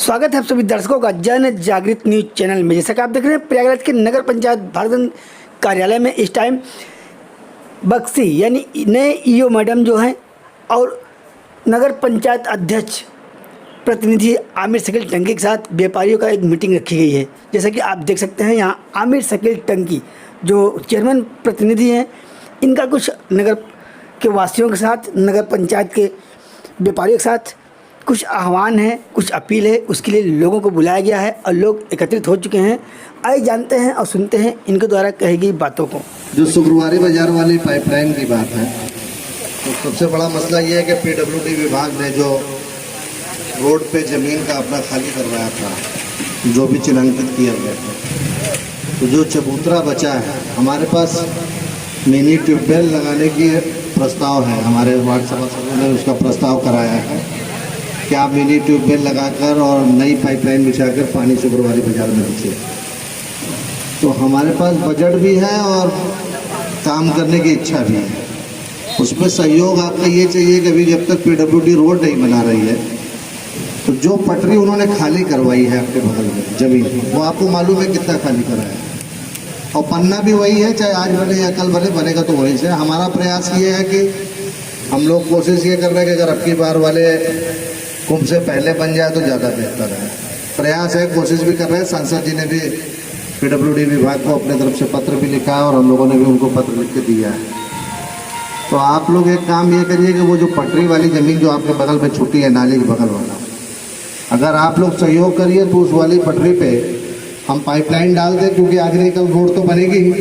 स्वागत है आप सभी दर्शकों का जन जागृत न्यूज चैनल में। जैसा कि आप देख रहे हैं, प्रयागराज के नगर पंचायत भारत कार्यालय में इस टाइम बक्सी यानी नए ईओ मैडम जो हैं और नगर पंचायत अध्यक्ष प्रतिनिधि आमिर शकील टंकी के साथ व्यापारियों का एक मीटिंग रखी गई है। जैसा कि आप देख सकते हैं, यहाँ आमिर शकील टंकी जो चेयरमैन प्रतिनिधि हैं, इनका कुछ नगर के वासियों के साथ, नगर पंचायत के व्यापारियों के साथ कुछ आह्वान है, कुछ अपील है, उसके लिए लोगों को बुलाया गया है और लोग एकत्रित हो चुके हैं। आइए जानते हैं और सुनते हैं इनके द्वारा कही गई बातों को। जो शुक्रवारी बाजार वाली पाइपलाइन की बात है, तो सबसे बड़ा मसला ये है कि पीडब्ल्यूडी विभाग ने जो रोड पे ज़मीन का अपना खाली करवाया था, जो भी चिन्हांकित किया गया था, तो जो चबूतरा बचा है, हमारे पास मिनी ट्यूबवेल लगाने की प्रस्ताव है। हमारे वार्ड सभासदों ने उसका प्रस्ताव कराया है कि आप मिनी ट्यूबवेल लगाकर और नई पाइपलाइन बिछाकर पानी शुक्रवारी बाजार में दीजिए। तो हमारे पास बजट भी है और काम करने की इच्छा भी है। उसमें सहयोग आपका ये चाहिए कि अभी जब तक पीडब्ल्यूडी रोड नहीं बना रही है, तो जो पटरी उन्होंने खाली करवाई है आपके बगल में जमीन, वो आपको मालूम है कितना खाली कराया है, और पन्ना भी वही है, चाहे आज बने या कल बने, बनेगा तो वहीं से। हमारा प्रयास ये है कि हम लोग कोशिश ये कर रहे हैं कि अगर अब की बार वाले कुंभ से पहले बन जाए तो ज़्यादा बेहतर है। प्रयास है, कोशिश भी कर रहे हैं। सांसद जी ने भी पीडब्ल्यूडी विभाग को अपने तरफ से पत्र भी लिखा है और हम लोगों ने भी उनको पत्र लिख के दिया है। तो आप लोग एक काम ये करिए कि वो जो पटरी वाली ज़मीन जो आपके बगल में छुट्टी है, नाली के बगल वाला, अगर आप लोग सहयोग करिए तो उस वाली पटरी पे हम पाइपलाइन डाल दें, क्योंकि आगे कल रोड तो बनेगी ही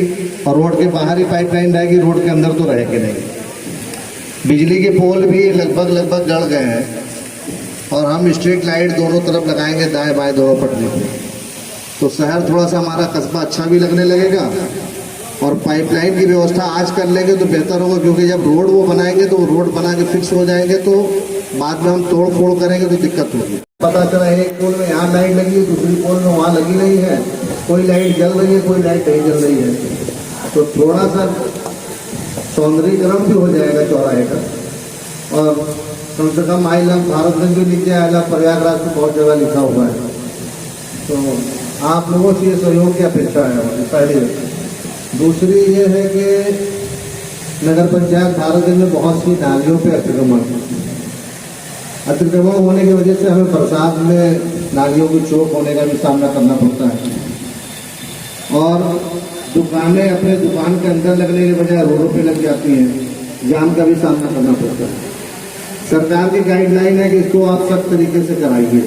और रोड के बाहर ही पाइपलाइन रहेगी, रोड के अंदर तो रहेगी नहीं। बिजली के पोल भी लगभग जड़ गए हैं और हम स्ट्रीट लाइट दोनों तरफ लगाएंगे, दाएं बाएं दोनों पटरी पे, तो शहर थोड़ा सा हमारा कस्बा अच्छा भी लगने लगेगा। और पाइपलाइन की व्यवस्था आज कर लेंगे तो बेहतर होगा, क्योंकि जब रोड वो बनाएंगे तो रोड बना के फिक्स हो जाएंगे, तो बाद में हम तोड़ फोड़ करेंगे तो दिक्कत होगी। पता चला एक पोल में यहाँ लाइट लगी है, दूसरी पोल में वहाँ लगी नहीं है, कोई लाइट जल रही है, कोई लाइट नहीं जल रही है, तो थोड़ा सा सौंदर्यीकरण भी हो जाएगा चौराहे का। और कम से कम आई लव भारतगंज भी लिखे, आई लव प्रयागराज को बहुत जगह लिखा हुआ है। तो आप लोगों से ये सहयोग की अपेक्षा है पहली। दूसरी ये है कि नगर पंचायत भारतगंज में बहुत सी नालियों पे अतिक्रमण होने की वजह से हमें बरसात में नालियों की चौक होने का भी सामना करना पड़ता है, और दुकानें अपने दुकान के अंदर लगने के बजाय रोडों पे लग जाती हैं, जाम का भी सामना करना पड़ता है। सरकार की गाइडलाइन है कि इसको आप सख्त तरीके से कराइए।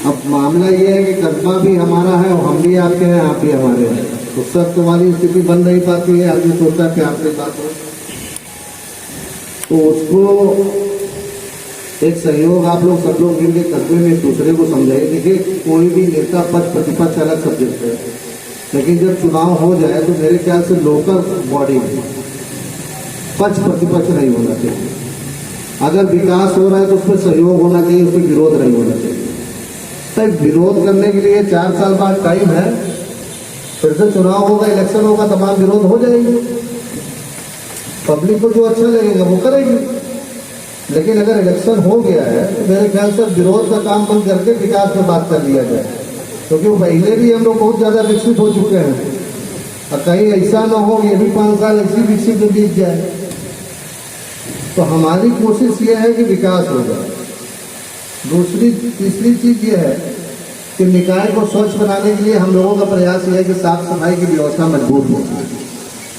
अब मामला ये है कि कस्बा भी हमारा है और हम भी आपके हैं, आप भी हमारे हैं, तो सख्त वाली स्थिति बन नहीं पाती है। आदमी सोचता है कि आपके साथ हो, तो उसको एक सहयोग आप लोग सब लोग मिलकर कस्बे में एक दूसरे को समझाइए। देखिए, कोई भी नेता पक्ष प्रतिपक्ष अलग सब्जेक्ट है, लेकिन जब चुनाव हो जाए तो मेरे ख्याल से लोकल बॉडी में पक्ष प्रतिपक्ष नहीं होना चाहिए। अगर विकास हो रहा है तो उसमें सहयोग होना चाहिए, उसमें विरोध नहीं होना चाहिए। तो विरोध करने के लिए 4 साल बाद टाइम है, फिर से चुनाव होगा, इलेक्शन होगा, तमाम विरोध हो जाएंगे। पब्लिक को जो अच्छा लगेगा वो करेगी। लेकिन अगर इलेक्शन हो गया है तो मेरे ख्याल से विरोध का काम बंद करके विकास में बात कर लिया जाए, क्योंकि पहले भी हम लोग बहुत ज़्यादा विकसित हो चुके हैं, और कहीं ऐसा ना हो ये भी 5 साल ऐसी विकसित में बीत जाए। तो हमारी कोशिश ये है कि विकास हो जाए। तीसरी चीज़ ये है कि निकाय को स्वच्छ बनाने के लिए हम लोगों का प्रयास ये है कि साफ सफाई की व्यवस्था मजबूत हो,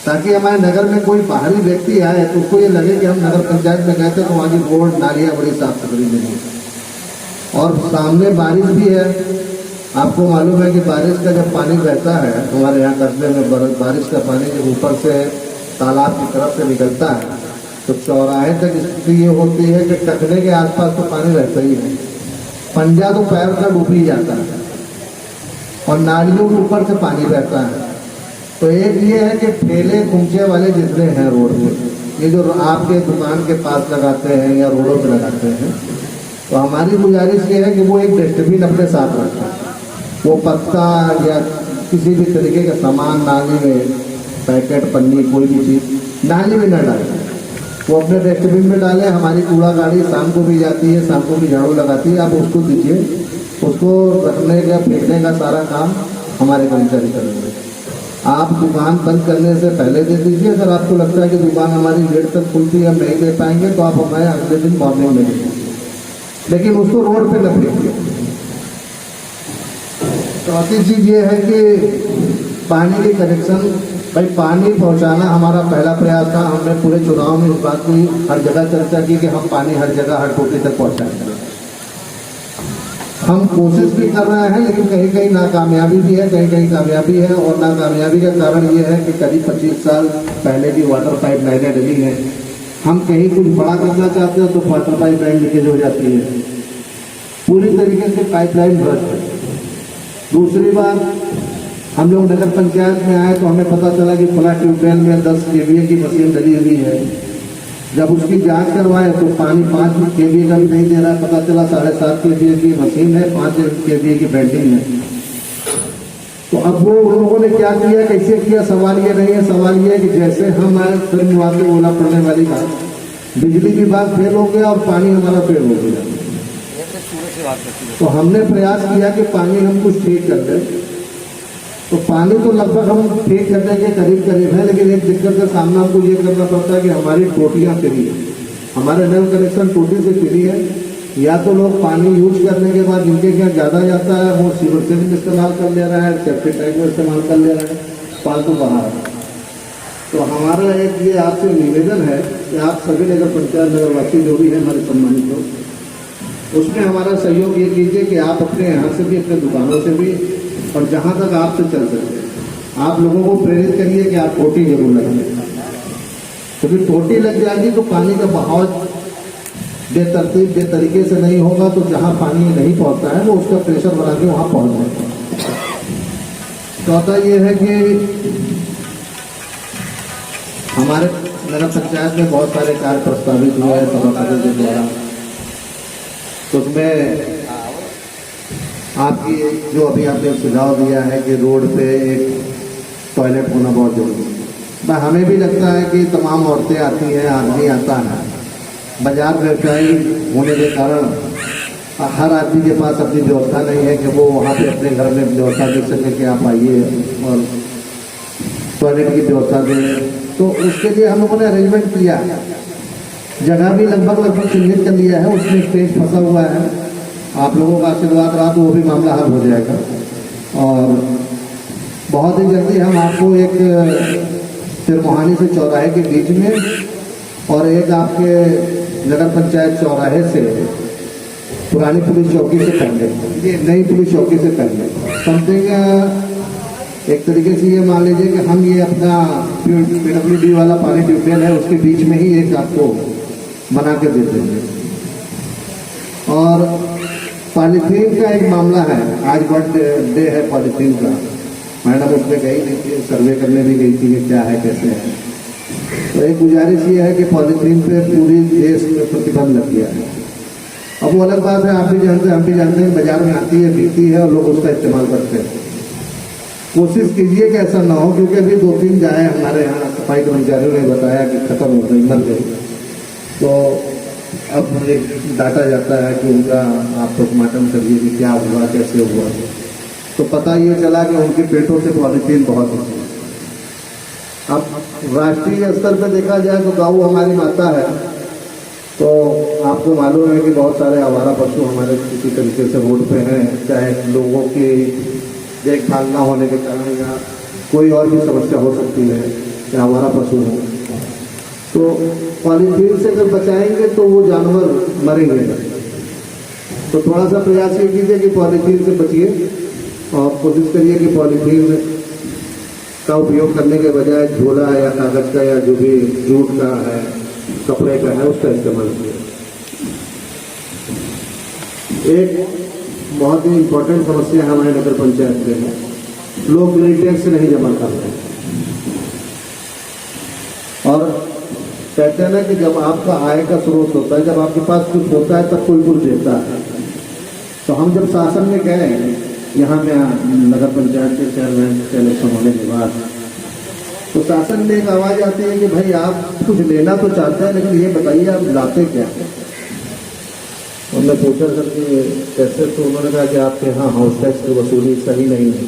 ताकि हमारे नगर में कोई बाहरी व्यक्ति आए तो उसको ये लगे कि हम नगर पंचायत में गए थे तो वहाँ की रोड नालियाँ बड़ी साफ सुथरी मिली। और सामने बारिश भी है, आपको मालूम है कि बारिश का जब पानी बहता है हमारे यहाँ कस्बे में, बारिश का पानी जब ऊपर से तालाब की तरफ से निकलता है तो चौराहे तक स्थिति ये होती है कि टकने के आसपास तो पानी रहता ही है, पंजा तो पैर तक डूब ही जाता है, और नालियों के ऊपर से पानी बहता है। तो एक ये है कि ठेले खुमचे वाले जितने हैं रोड पे, ये जो आपके दुकान के पास लगाते हैं या रोडों पे लगाते हैं, तो हमारी गुजारिश ये है कि वो एक डस्टबिन अपने साथ रखें। वो पत्ता या किसी भी तरीके का सामान नाली में, पैकेट, पन्नी, कोई भी चीज़ नाली में न डालें। वो अपने डस्टबिन में डालें। हमारी कूड़ा गाड़ी शाम को भी जाती है, शाम को भी झाड़ू लगाती है, आप उसको दीजिए। उसको रखने का फेंकने का सारा काम हमारे कर्मचारी करेंगे। आप दुकान बंद करने से पहले दे दीजिए। अगर आपको लगता है कि दुकान हमारी लेट तक खुलती है, हम नहीं दे पाएंगे, तो आप हमें अगले दिन मॉर्निंग में दे दीजिए, लेकिन उसको रोड पे न फेंकिए। चौथी चीज़ ये है कि पानी के कनेक्शन, भाई पानी पहुंचाना हमारा पहला प्रयास था। हमने पूरे चुनाव में इस बात की हर जगह चर्चा की कि हम पानी हर जगह हर टोटी तक पहुंचाएंगे। हम कोशिश भी कर रहे हैं, लेकिन कहीं कहीं नाकामयाबी भी है, कहीं कहीं कामयाबी है। और नाकामयाबी का कारण ये है कि करीब 25 साल पहले की वाटर पाइप लाइनें डली हैं। हम कहीं कुछ बड़ा करना चाहते हैं तो वाटर पाइप लाइन लीकेज हो जाती है, पूरी तरीके से पाइपलाइन भ्रष्ट है। दूसरी बात, हम लोग नगर पंचायत में आए तो हमें पता चला कि फला ट्यूबवेल में 10 kVA की मशीन डली हुई है। जब उसकी जांच करवाए तो पानी 5 kVA का भी नहीं दे रहा। पता चला 7.5 kVA की मशीन है, 5 kVA की बेल्डिंग है। तो अब वो उन लोगों ने क्या किया, कैसे किया, सवाल ये नहीं है। सवाल ये है कि जैसे हम आए फिर मुआवजे बोला पड़ने वाली बात, बिजली विभाग फेल हो गया और पानी हमारा फेल हो गया। तो हमने प्रयास किया कि पानी हम कुछ ठीक कर दें। तो पानी तो लगभग हम ठीक करने के करीब है, लेकिन एक दिक्कत का सामना हमको ये करना पड़ता है कि हमारी टोटियाँ फ्री है। हमारे नल कनेक्शन टोटी से फ्री है। या तो लोग पानी यूज करने के बाद जिनके यहाँ ज़्यादा जाता है वो सीवर से भी इस्तेमाल कर ले रहा है, सेप्टिक टैंक में इस्तेमाल कर ले रहा है, फालतू बाहर। तो हमारा एक ये आपसे निवेदन है कि आप सभी नगर पंचायत नगरवासी जो भी है हमारे सम्मानित लोग, उसमें हमारा सहयोग ये कीजिए कि आप अपने यहाँ से भी, अपने दुकानों से भी, और जहाँ तक आपसे चल सके आप लोगों को प्रेरित करिए कि आप टोटी जरूर लगाइए। क्योंकि टोटी लग जाएगी तो पानी का बहाव बेतरतीब बेतरीके से नहीं होगा, तो जहाँ पानी नहीं पहुँचता है वो उसका प्रेशर बना के वहाँ पहुँच जाएगा। चौथा ये है कि हमारे नगर पंचायत में बहुत सारे कार्य प्रस्तावित हुए हैं सभापति के द्वारा। तो उसमें आपकी जो अभी आपने सुझाव दिया है कि रोड पे एक टॉयलेट होना बहुत जरूरी है। हमें भी लगता है कि तमाम औरतें आती हैं, आदमी आता है, बाजार व्यवसायी होने के कारण हर आदमी के पास अपनी व्यवस्था नहीं है कि वो वहाँ पे अपने घर में व्यवस्था देख सके कि आप आइए और टॉयलेट की व्यवस्था दें। तो उसके लिए हम लोगों ने अरेंजमेंट किया, जगह भी लगभग चिन्हित कर लिया है, उसमें स्पेस फंसा हुआ है। आप लोगों का आशीर्वाद रहा तो वो भी मामला हल हो जाएगा। और बहुत ही जल्दी हम आपको एक तिरमोहानी से चौराहे के बीच में और एक आपके नगर पंचायत चौराहे से पुरानी पुलिस चौकी से पहले, ये नई पुलिस चौकी से पहले समथिंग एक तरीके से ये मान लीजिए कि हम ये अपना PWD वाला पानी ट्यूबवेल है उसके बीच में ही एक आपको बना के दे देंगे। और पॉलीथीन का एक मामला है, आज वर्ल्ड डे है पॉलीथीन का। मैडम उसमें गई नहीं थी, सर्वे करने भी गई थी कि क्या है कैसे है। तो एक गुजारिश ये है कि पॉलीथीन पे पूरी देश में प्रतिबंध लग गया है। अब वो अलग बात है, आप भी जानते हैं हम भी जानते हैं, बाजार में आती है, बिकती है और लोग उसका इस्तेमाल करते हैं। कोशिश कीजिए कि ऐसा ना हो, क्योंकि अभी 2-3 जाए हमारे यहाँ सफाई कर्मचारियों ने बताया कि खत्म हो गई, मर गई। तो अब एक डाटा जाता है कि उनका आप पोस्टमार्टम करिए कि क्या हुआ कैसे हुआ। तो पता ये चला कि उनके पेटों से पॉलीथीन बहुत होती है। अब राष्ट्रीय स्तर पर देखा जाए तो गौ हमारी माता है। तो आपको मालूम है कि बहुत सारे आवारा पशु हमारे किसी तरीके से रोड पे हैं, चाहे लोगों की देखभाल ना होने के कारण या कोई और भी समस्या हो सकती है कि आवारा पशु हो। तो पॉलीथीन से अगर बचाएंगे तो वो जानवर मरेंगे। तो थोड़ा सा प्रयास ये कीजिए कि पॉलीथीन से बचिए और कोशिश करिए कि पॉलीथीन का उपयोग करने के बजाय झोला या कागज का या जो भी जूट का है, कपड़े का है, उसका इस्तेमाल किया। एक बहुत ही इम्पोर्टेंट समस्या हमारे नगर पंचायत में है, लोग ग्रीन टैक्स नहीं जमा करते हैं। और कहते हैं ना कि जब आपका आय का स्रोत होता है, जब आपके पास कुछ होता है तब कोई कुछ देता है। तो हम जब शासन में गए, यहाँ में नगर पंचायत के चेयरमैन के इलेक्शन होने के बाद, तो शासन में एक आवाज़ आती है कि भाई आप कुछ लेना तो चाहते हैं, लेकिन ये बताइए आप लाते क्या हैं। उन्होंने पूछा सर कि कैसे, तो उन्होंने कहा कि आपके यहाँ हाउस टैक्स की वसूली सही नहीं है,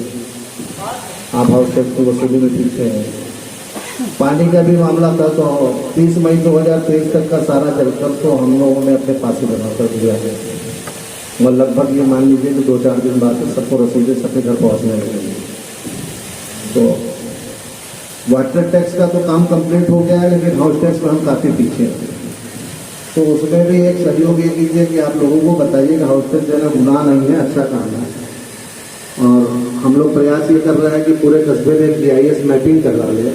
आप हाउस टैक्स की वसूली में पीछे हैं। पानी का भी मामला था, तो 30 मई 2023 तक का सारा जलकर तो हम लोगों ने अपने पास ही बना कर दिया है, और लगभग ये मान लीजिए कि 2-4 दिन बाद सबको रसीदें सबके घर पहुँचने लगेंगी। तो वाटर टैक्स का तो काम कंप्लीट हो गया है, लेकिन हाउस टैक्स में हम काफ़ी पीछे हैं। तो उसमें भी एक सहयोग ये कीजिए कि आप लोगों को बताइए कि हाउस टैक्स देना गुनाह नहीं है, अच्छा काम है। और हम लोग प्रयास ये कर रहे हैं कि पूरे कस्बे में GIS मैपिंग करवा लें,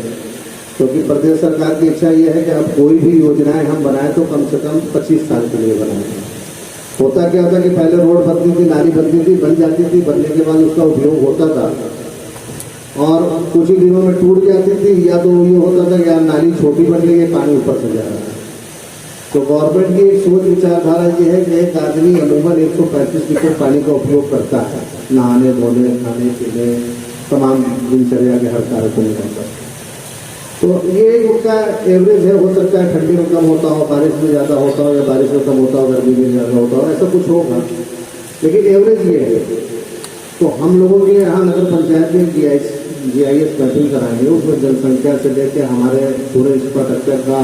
क्योंकि प्रदेश सरकार की इच्छा ये है कि अब कोई भी योजनाएं हम बनाएं तो कम से कम 25 साल के लिए बनाएं। होता क्या था कि पहले रोड बनती थी, नाली बनती थी, बन जाती थी, बनने के बाद उसका उपयोग होता था और कुछ ही दिनों में टूट जाती थी, या तो ये होता था कि यार नाली छोटी बन गई है, पानी ऊपर से जा रहा है। तो गवर्नमेंट की एक सोच विचारधारा ये है कि एक आदमी अमूमन 135 लीटर पानी का उपयोग करता है, नहाने धोने, खाने पीने, तमाम दिनचर्या के हर कार्य को निकालता है। तो ये उनका एवरेज है, हो सकता है ठंडी में कम होता हो, बारिश में ज़्यादा होता हो, या बारिश में कम होता हो, गर्मी में ज़्यादा होता हो, ऐसा कुछ होगा, लेकिन एवरेज ये है। तो हम लोगों के यहाँ नगर पंचायत में GIS मैपिंग कराएंगे, उसमें जनसंख्या से लेकर हमारे पूरे इंफ्रास्ट्रक्चर का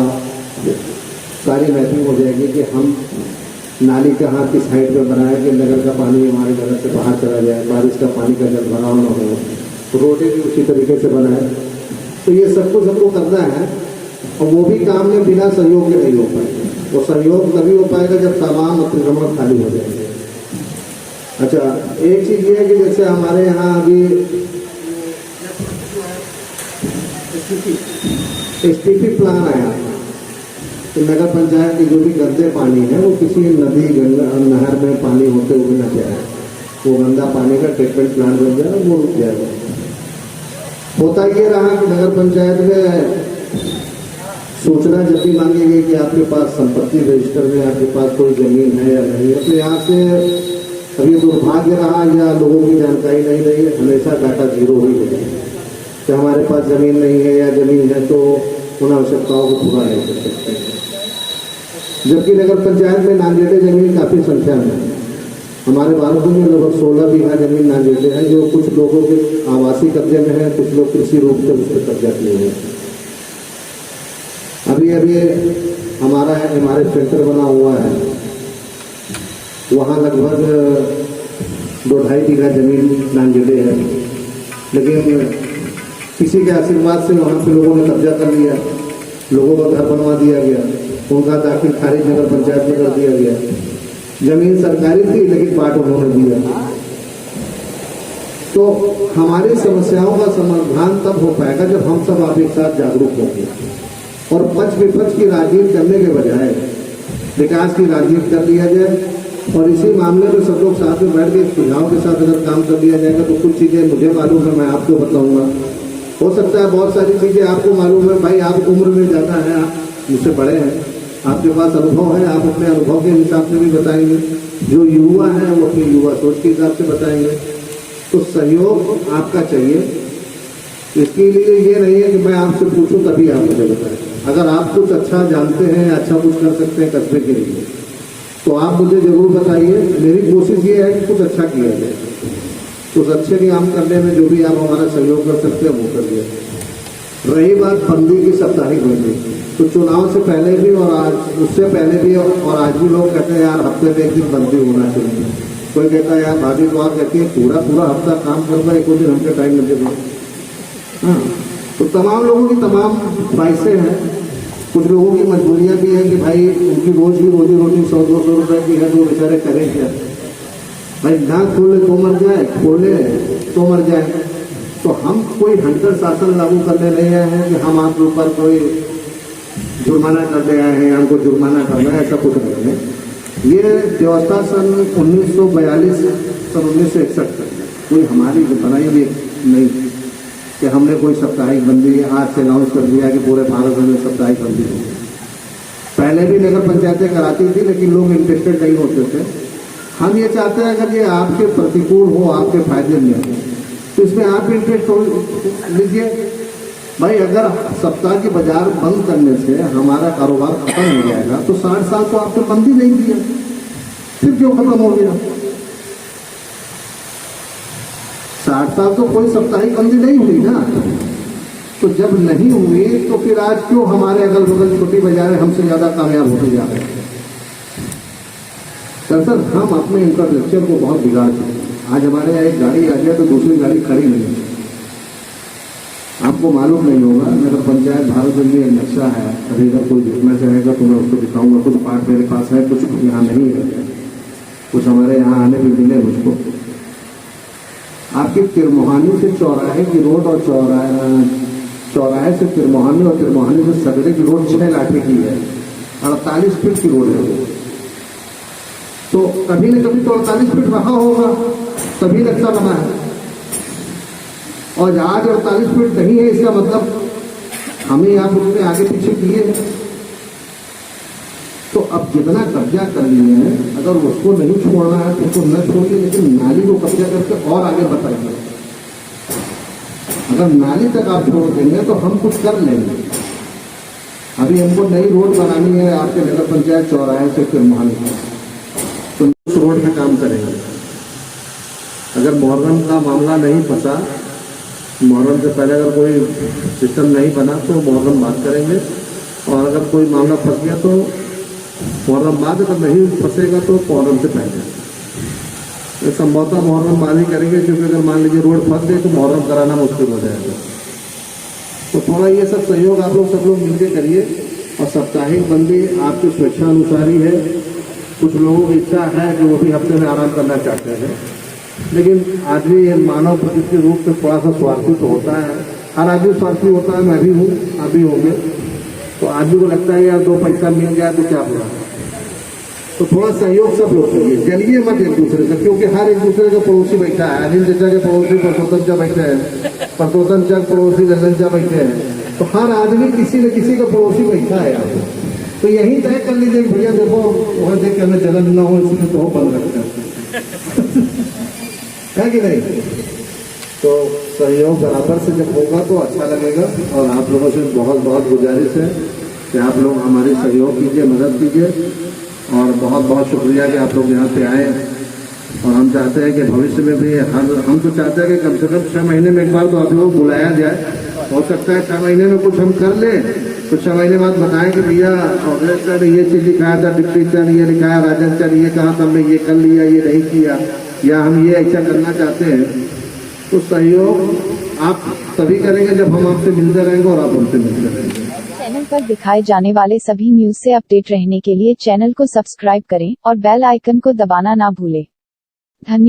सारी मैपिंग हो जाएगी कि हम नाली कहाँ किस हाइट पे बनाए कि नगर का पानी हमारे नगर से बाहर चला जाए, बारिश का पानी का जल भराव न हो, रोडें भी उसी तरीके से बनाए। तो ये सब कुछ हमको करना है, और वो भी काम में बिना सहयोग के नहीं हो पाएगा। वो सहयोग तभी हो पाएगा जब तमाम अतिक्रमण खाली हो जाएंगे। अच्छा, एक चीज़ ये है कि जैसे हमारे यहाँ अभी STP प्लान आया, तो नगर पंचायत के जो भी गंदे पानी है वो किसी नदी, गंगा, नहर में पानी होते हुए न जाए, वो गंदा पानी का ट्रीटमेंट प्लांट बन जाए, वो रुक जाएगा। होता ये रहा कि नगर पंचायत में सूचना जब भी मांगी गई कि आपके पास संपत्ति रजिस्टर में आपके पास कोई जमीन है या नहीं है, तो यहाँ से अभी दुर्भाग्य रहा या लोगों की जानकारी नहीं रही, हमेशा डाटा जीरो ही हो जाए कि हमारे पास ज़मीन नहीं है या ज़मीन है तो उन आवश्यकताओं को पूरा नहीं कर सकते। जबकि नगर पंचायत में नांदेड़े ज़मीन काफ़ी संख्या में है। हमारे बाराबंकी में लगभग 16 बीघा जमीन नांदेड़े हैं, जो कुछ लोगों के आवासीय कब्जे में है, कुछ लोग कृषि रूप से उस पर कब्जा किए हैं। अभी हमारा MRF सेंटर बना हुआ है, वहाँ लगभग 2-2.5 बीघा जमीन नांदेड़े है, लेकिन किसी के आशीर्वाद से वहाँ पे लोगों ने कब्जा कर लिया, लोगों का घर बनवा दिया गया, उनका दाखिल खारिज नगर पंचायत में कर दिया गया। जमीन सरकारी थी लेकिन बांट उन्होंने दिया। तो हमारी समस्याओं का समाधान तब हो पाएगा जब हम सब आप एक साथ जागरूक होंगे और पक्ष विपक्ष की राजनीति करने के बजाय विकास की राजनीति कर लिया जाए, और इसी मामले में सब लोग साथ में बैठ के सुझाव के साथ अगर काम कर लिया जाएगा तो कुछ चीज़ें मुझे मालूम है, मैं आपको बताऊंगा। हो सकता है बहुत सारी चीज़ें आपको मालूम है, भाई आप उम्र में ज़्यादा हैं, आप मुझसे बड़े हैं, आपके पास अनुभव है, आप अपने अनुभव के हिसाब से भी बताएंगे। जो युवा है वो अपनी युवा सोच के हिसाब से बताएंगे। तो सहयोग आपका चाहिए। इसके लिए ये नहीं है कि मैं आपसे पूछूं तभी आप मुझे बताएं। अगर आप कुछ अच्छा जानते हैं, अच्छा कुछ कर सकते हैं कस्बे के लिए, तो आप मुझे ज़रूर बताइए। मेरी कोशिश ये है कि कुछ अच्छा किया जाए, कुछ अच्छे काम करने में जो भी आप हमारा सहयोग कर सकते हैं वो करिए। रही बात बंदी की, साप्ताहिक बंदी, तो चुनाव से पहले भी और आज, उससे पहले भी और आज भी लोग कहते हैं यार हफ्ते में एक दिन बंदी होना चाहिए। कोई कहता है यार भाभी तो आप कहती है पूरा हफ्ता काम करना, एक दिन हमको टाइम मिल जाए। हाँ, तो तमाम लोगों की तमाम ख्वाहिशें हैं। कुछ लोगों की मजबूरियाँ भी हैं कि भाई उनकी रोज की रोजी रोटी 100-200 रुपये की है, तो बेचारे करें क्या। भाई ना खोले तो मर जाए, खोले तो मर जाए। तो हम कोई हंटर शासन लागू करने नहीं आए हैं कि हम आपके ऊपर कोई जुर्माना करने आए हैं, हमको जुर्माना करना है, ऐसा कुछ नहीं है। ये व्यवस्था सन 1942 सन 1961 कोई हमारी बनाई भी नहीं कि हमने कोई साप्ताहिक बंदी आज से अनाउंस कर दिया कि पूरे भारत में साप्ताहिक बंदी हो। पहले भी नगर पंचायतें कराती थी लेकिन लोग इंटरेस्टेड नहीं होते थे। हम ये चाहते हैं अगर ये आपके प्रतिकूल हो, आपके फायदे में हो, तो इसमें आप इंटरेस्ट लीजिए। भाई अगर सप्ताह की बाजार बंद करने से हमारा कारोबार खत्म हो जाएगा तो 60 साल तो आपने बंद ही नहीं किया, फिर क्यों खत्म हो गया? 60 साल तो कोई साप्ताहिक बंदी नहीं हुई ना। तो जब नहीं हुई तो फिर आज क्यों हमारे अगल बगल छोटी बाजारें हमसे ज्यादा कामयाब होते जा रहे हैं? दरअसल हम अपने इंफ्रास्ट्रक्चर को बहुत बिगाड़ चुके हैं। आज हमारे यहाँ एक गाड़ी आ जाए तो दूसरी गाड़ी खड़ी नहीं है। आपको मालूम नहीं होगा, नगर पंचायत भारत में एक नक्शा है, अभी अगर कोई देखना चाहेगा तो मैं उसको दिखाऊंगा। कुछ पार्ट मेरे पास है, कुछ यहाँ नहीं है, कुछ हमारे यहाँ आने में मिले मुझको। आपकी तिरमोहानी से चौराहे की रोड और चौराहे से तिरमोहानी और तिरमोहानी से सगड़े की रोड 6 लाठी की है, 48 फीट की रोड है वो। तो कभी न कभी तो 48 फीट रहा होगा, तभी नक्शा बना है। और आज 48 फीट नहीं है, इसका मतलब हमें आप उसमें आगे पीछे किए। तो अब जितना कब्जा कर लिए हैं, अगर उसको नहीं छोड़ना है तो उसको न छोड़िए, लेकिन नाली को कब्जा करके और आगे बताइए। अगर नाली तक आप छोड़ देंगे तो हम कुछ कर लेंगे। अभी हमको नई रोड बनानी है आपके नगर पंचायत चौराहे से तिरमोहानी तक, तो उस रोड में काम करेंगे। अगर मुहर्रम का मामला नहीं फंसा, मुहर्रम से पहले अगर कोई सिस्टम नहीं बना तो मुहर्रम बात करेंगे, और अगर कोई मामला फंस गया तो मुहर्रम बाद, अगर नहीं फंसेगा तो मुहर्रम से पहले। संभवतः मुहर्रम बाद ही करेंगे, क्योंकि अगर मान लीजिए रोड फंस गई तो मुहर्रम कराना मुश्किल हो जाएगा। तो थोड़ा ये सब सहयोग आप लोग सब लोग मिलकर करिए। और साप्ताहिक बंदी आपकी स्वेच्छानुसार ही है। कुछ लोगों की इच्छा है कि वो भी हफ्ते में आराम करना चाहते हैं, लेकिन आदमी मानव प्रकृति के रूप में थोड़ा सा स्वार्थी तो होता है। हर आदमी स्वार्थी होता है, मैं भी हूँ, आप भी होंगे। तो आदमी को लगता है यार 2 पैसा मिल जाए तो क्या बुरा। तो थोड़ा सहयोग सब लोग करिए, जलिए मत एक दूसरे से, क्योंकि हर एक दूसरे का पड़ोसी बैठा है। अनिल चाचा के पड़ोसी परसोत्तम चा बैठे हैं, परसोत्तम चा पड़ोसी लल्लन चा बैठे हैं। तो हर आदमी किसी न किसी का पड़ोसी बैठा है यार। तो यही तय कर लीजिए भैया, देखो वहाँ देख के हमें जलन न हो, इसलिए तो बंद रखते हैं, है कि नहीं? तो सहयोग बराबर से जब होगा तो अच्छा लगेगा। और आप लोगों से बहुत बहुत गुजारिश है कि आप लोग हमारी सहयोग कीजिए, मदद कीजिए। और बहुत बहुत शुक्रिया कि आप लोग यहाँ पे आए। और हम चाहते हैं कि भविष्य में भी हम तो चाहते हैं कि कम से कम 6 महीने में एक बार तो आप लोग बुलाया जाए। हो सकता है 6 महीने में कुछ हम कर लें, तो 6 महीने बाद बताएं कि भैया कांग्रेस ने ये चीज़ लिखाया था, डिप्टी सर ये लिखाया, राजन सर ये कहा था, हमने ये कर लिया, ये नहीं किया, या हम ये ऐसा करना चाहते हैं। तो सहयोग आप तभी करेंगे जब हम आपसे मिलते रहेंगे और आप हमसे मिलते रहेंगे। चैनल पर दिखाए जाने वाले सभी न्यूज से अपडेट रहने के लिए चैनल को सब्सक्राइब करें और बेल आइकन को दबाना ना भूलें। धन्यवाद।